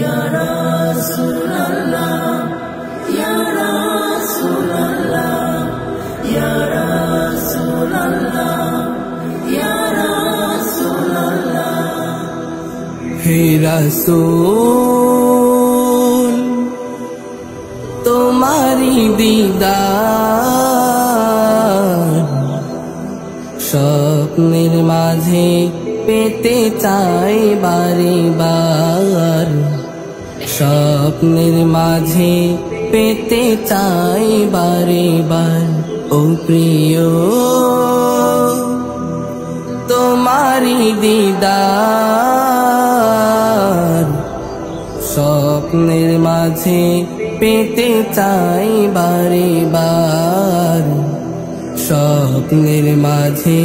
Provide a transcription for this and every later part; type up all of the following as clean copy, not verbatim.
Ya Rasulallah, Ya Rasulallah, Ya Rasulallah, Ya Rasulallah. He Rasul, তোমারি দিদার স্বপ্নের মাঝে পেতে চাই বারে বার, স্বপ্নের মাঝে পেতে চাই বারে বার। ও প্রিয় তোমারি দিদার স্বপ্নের মাঝে পেতে চাই বারে বার, স্বপ্নের মাঝে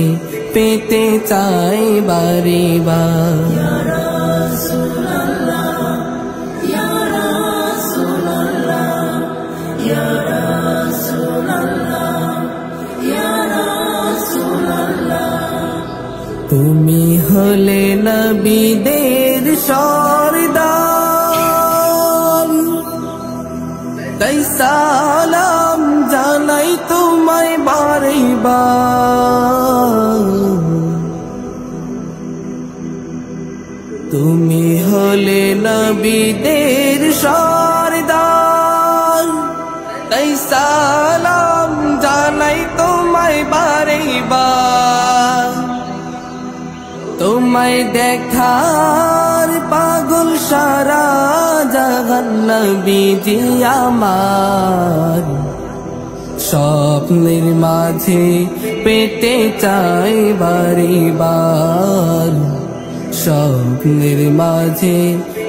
পেতে চাই বারে বার। Ya Rasulallah, Ya Rasulallah, Ya Rasulallah, Ya Rasulallah. তুমি হলে নবীদের সরদার, তাই সালাম জানাই তোমায় বারে বার। তুমি হলে নবীদের সরদার, তাই সালাম জানাই তোমায় বারে বার। তোমায় দেখার পাগল সারা জাহান, নবীজি আমার স্বপ্নের মাঝে পেতে চাই বারে বার, স্বপ্নের মাঝে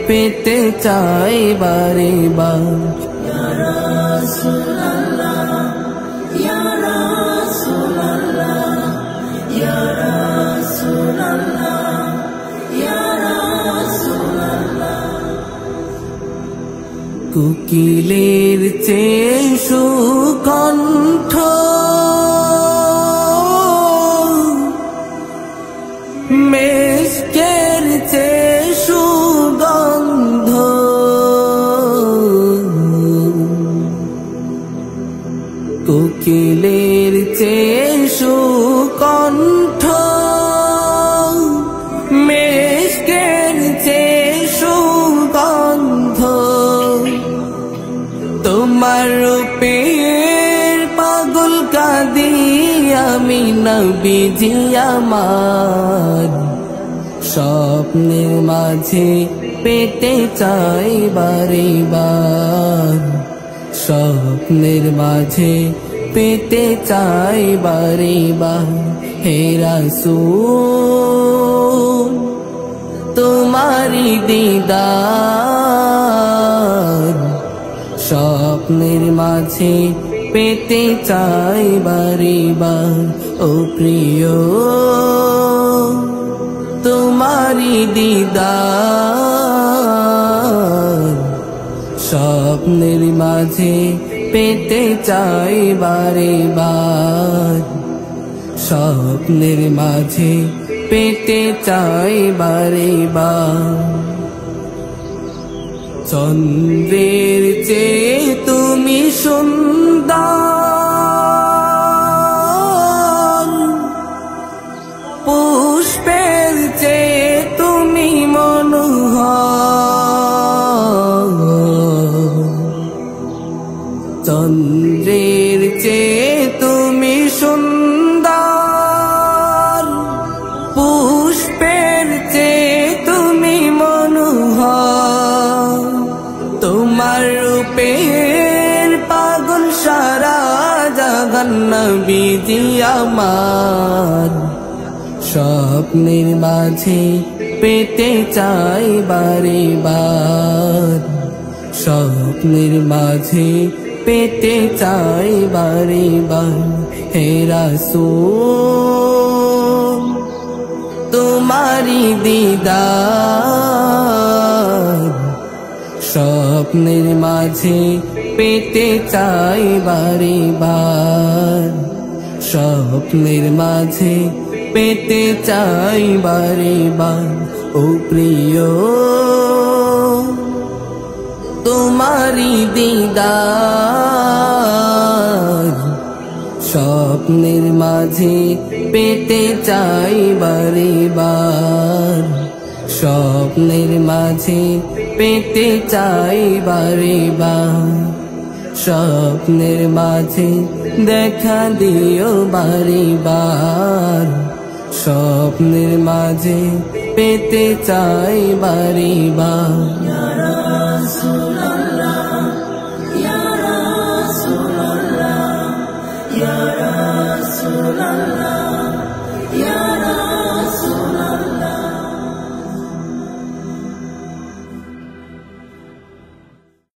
পেতে চাই বারে বার। Ya Rasulallah, Ya Rasulallah, Ya Rasulallah, Ya Rasulallah. কোকিলের চেয়ে সুকণ্ঠ মেস্কের চেয়ে সুগন্ধ, কোকিলের চেয়ে সুকণ্ঠ মেস্কের চেয়ে সুগন্ধ। তোমার রূপের পাগল কাঁদি আমি, নবীজি আমার স্বপ্নের মাঝে পেতে চাই বারে বার, স্বপ্নের মাঝে পেতে চাই বারে বার। হে রাসূল তোমারি দিদার স্বপ্নের মাঝে পেতে চাই বারে বার। ও প্রিয় তোমারি দিদার স্বপ্নের মাঝে পেতে চাই বারে বার, স্বপ্নের মাঝে পেতে চাই বারে বার। চন্দ্রের চেয়ে তুমি সুন্দর, পুষ্পের চেয়ে তুমি মনোহর, চন্দ্রের চেয়ে তুমি সুন্দর, পুষ্পের চেয়ে তুমি মনোহর। তোমার রূপের পাগল সারা জাহান, নবীজি আমার স্বপ্নের মাঝে পেতে চাই বারে বার, স্বপ্নের মাঝে পেতে চাই বারে বার। হে রাসূল তোমারি দিদার স্বপ্নের মাঝে পেতে চাই বারে বার, স্বপ্নের মাঝে পেতে চাই বারে বার। ও প্রিয় তোমারি দিদার স্বপ্নের মাঝে পেতে চাই বারে বার স্বপ্নের মাঝে পেতে চাই বারে বার স্বপ্নের মাঝে দেখা দিও বারে বার স্বপ্নের মাঝে পেতে চাই বারে বার।